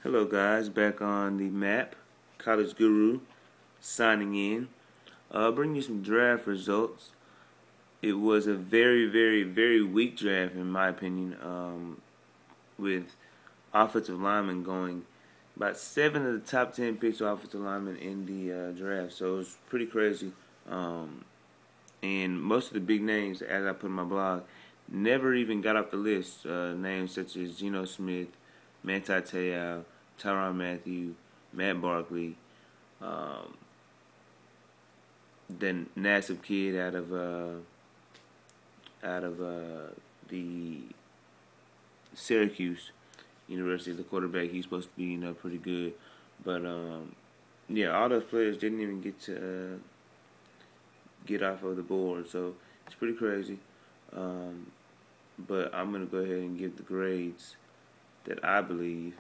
Hello guys, back on the map. College Guru signing in. Bring you some draft results. It was a very weak draft in my opinion, with offensive linemen going about 7 of the top 10 picks of offensive linemen in the draft. So it was pretty crazy. And most of the big names, as I put in my blog, never even got off the list. Names such as Geno Smith, Manti Te'o, Tyrann Mathieu, Matt Barkley, the Nassib kid out of the Syracuse University, the quarterback. He's supposed to be pretty good, but yeah, all those players didn't even get to get off of the board, so it's pretty crazy. But I'm gonna go ahead and give the grades that I believe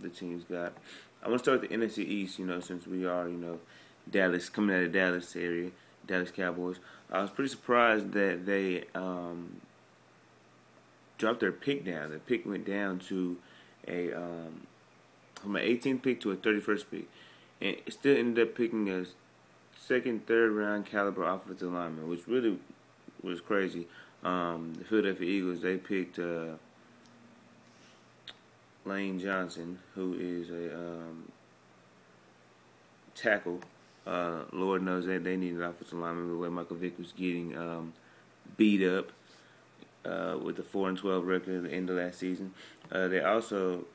the teams got. I want to start with the NFC East, since we are, Dallas, coming out of Dallas area, Dallas Cowboys. I was pretty surprised that they dropped their pick down. The pick went down to from an 18th pick to a 31st pick, and it still ended up picking a second, third round caliber offensive lineman, which really was crazy. The Philadelphia Eagles, they picked Lane Johnson, who is a tackle. Lord knows that they needed offensive lineman, the way Michael Vick was getting beat up with the 4-12 record at the end of last season. They also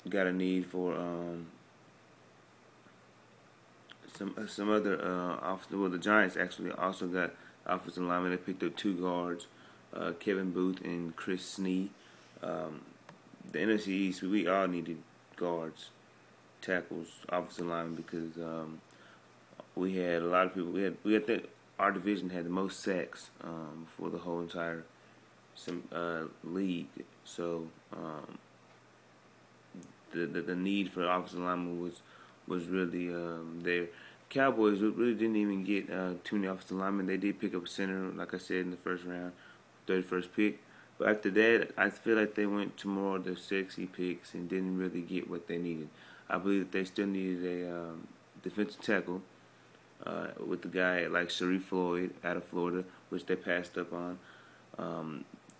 got a need for some other offensive. Well, the Giants actually also got offensive linemen. They picked up 2 guards, Kevin Booth and Chris Snee. The NFC East, we all needed guards, tackles, offensive linemen, because we had a lot of people. We had our division had the most sacks for the whole entire league. So the need for offensive linemen was really there. Cowboys really didn't even get too many offensive linemen. They did pick up a center, like I said, in the first round, 31st pick. But after that, I feel like they went to more of the sexy picks and didn't really get what they needed. I believe that they still needed a defensive tackle with the guy like Sharif Floyd out of Florida, which they passed up on.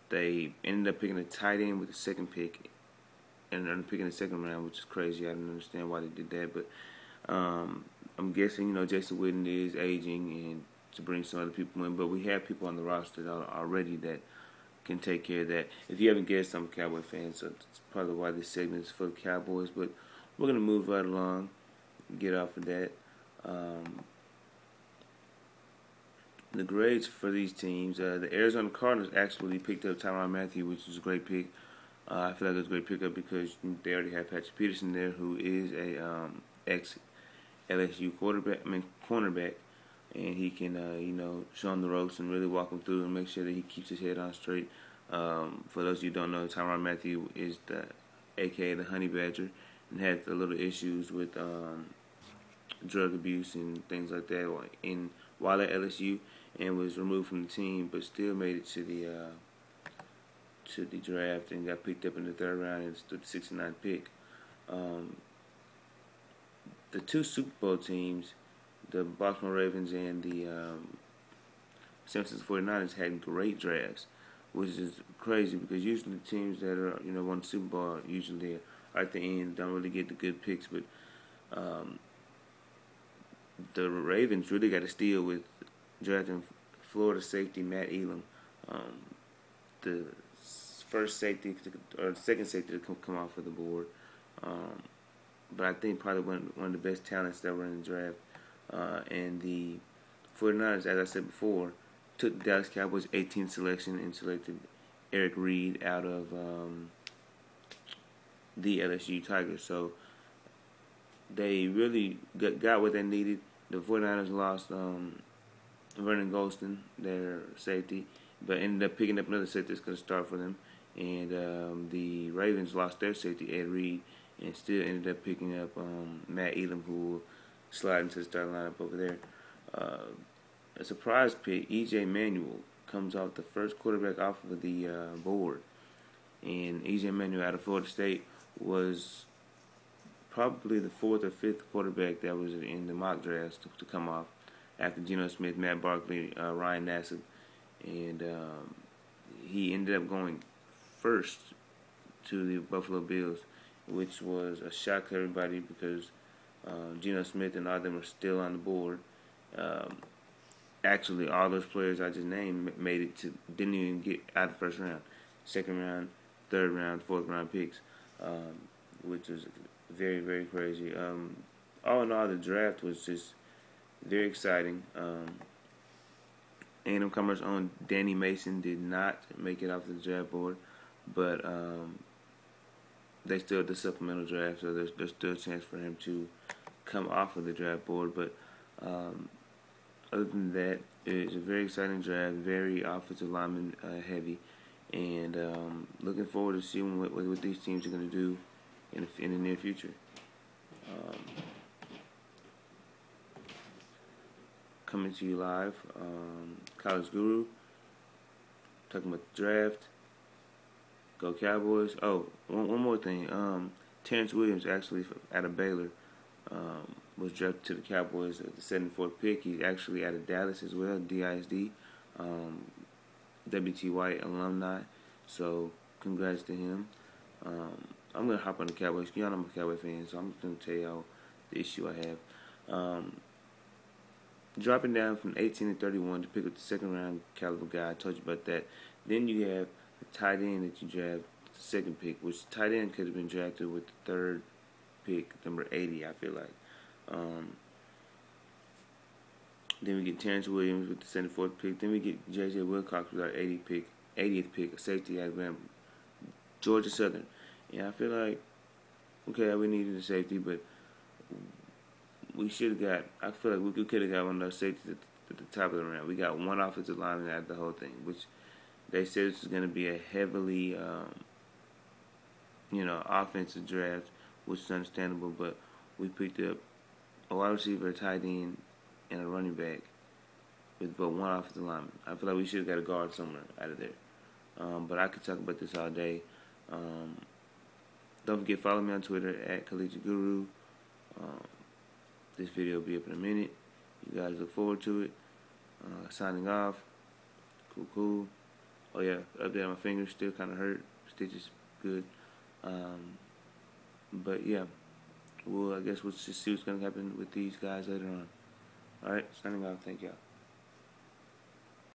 They ended up picking a tight end with the second pick, and picking the second round, which is crazy. I didn't understand why they did that, but I'm guessing Jason Witten is aging and to bring some other people in. But we have people on the roster already that can take care of that. If you haven't guessed, I'm a Cowboy fan, so that's probably why this segment is for the Cowboys. But we're going to move right along, get off of that. The grades for these teams, the Arizona Cardinals actually picked up Tyrann Mathieu, which was a great pick. I feel like it was a great pickup because they already have Patrick Peterson there, who is a ex-LSU cornerback. And he can, show him the ropes and really walk him through and make sure that he keeps his head on straight. For those of you who don't know, Tyrann Mathieu is aka the Honey Badger, and had a little issues with drug abuse and things like that while at LSU, and was removed from the team, but still made it to the draft and got picked up in the 3rd round and stood the 69th pick. The 2 Super Bowl teams, the Baltimore Ravens and the San Francisco 49ers, had great drafts, which is crazy because usually the teams that are won the Super Bowl usually are at the end, don't really get the good picks. But the Ravens really got a steal with drafting Florida safety Matt Elam, the first safety or the second safety to come off of the board. But I think probably one of the best talents that were in the draft. And the 49ers, as I said before, took the Dallas Cowboys' 18th selection and selected Eric Reed out of the LSU Tigers. So they really got what they needed. The 49ers lost Vernon Golston, their safety, but ended up picking up another safety that's going to start for them. And the Ravens lost their safety, Ed Reed, and still ended up picking up Matt Elam, who will slide into the starting lineup over there. A surprise pick, E.J. Manuel, comes off the first quarterback off of the board. And E.J. Manuel out of Florida State was probably the fourth or fifth quarterback that was in the mock drafts to come off after Geno Smith, Matt Barkley, Ryan Nassib, and he ended up going first to the Buffalo Bills, which was a shock to everybody because Geno Smith and all of them were still on the board. Actually, all those players I just named made it to, didn't even get out of the first round, second round, third round, fourth round picks, which was very, very crazy. All in all, the draft was just very exciting. A&M Commerce owned Danny Mason did not make it off the draft board, but they still did the supplemental draft, so there's still a chance for him to come off of the draft board. But other than that, it's a very exciting draft, very offensive lineman heavy, and looking forward to seeing what these teams are going to do in the near future. Coming to you live, College Guru, talking about the draft. Go Cowboys. Oh, one more thing. Terrence Williams, actually out of Baylor, was drafted to the Cowboys at the 74th pick. He's actually out of Dallas as well, DISD, W.T. White alumni. So congrats to him. I'm going to hop on the Cowboys. Y'all know I'm a Cowboy fan, so I'm going to tell y'all the issue I have. Dropping down from 18 to 31 to pick up the second round caliber guy. I told you about that. Then you have the tight end that you draft, the second pick, which tight end could have been drafted with the third pick, number 80, I feel like. Then we get Terrence Williams with the 74th pick. Then we get J.J. Wilcox with our 80th pick, a safety out of Georgia Southern. And I feel like, okay, we needed a safety, but we should have got, I feel like we could have got one of those safeties at the top of the round. We got one offensive lineman out of the whole thing, which they said this is going to be a heavily, offensive draft, which is understandable, but we picked up a wide receiver, a tight end, and a running back with but one offensive lineman. I feel like we should have got a guard somewhere out of there. But I could talk about this all day. Don't forget, follow me on Twitter at Collegiate Guru. This video will be up in a minute. You guys look forward to it. Signing off. Cool. Oh yeah, up there my fingers still kind of hurt. Stitches good. But yeah, I guess we'll just see what's going to happen with these guys later on. Alright, signing off. Thank y'all.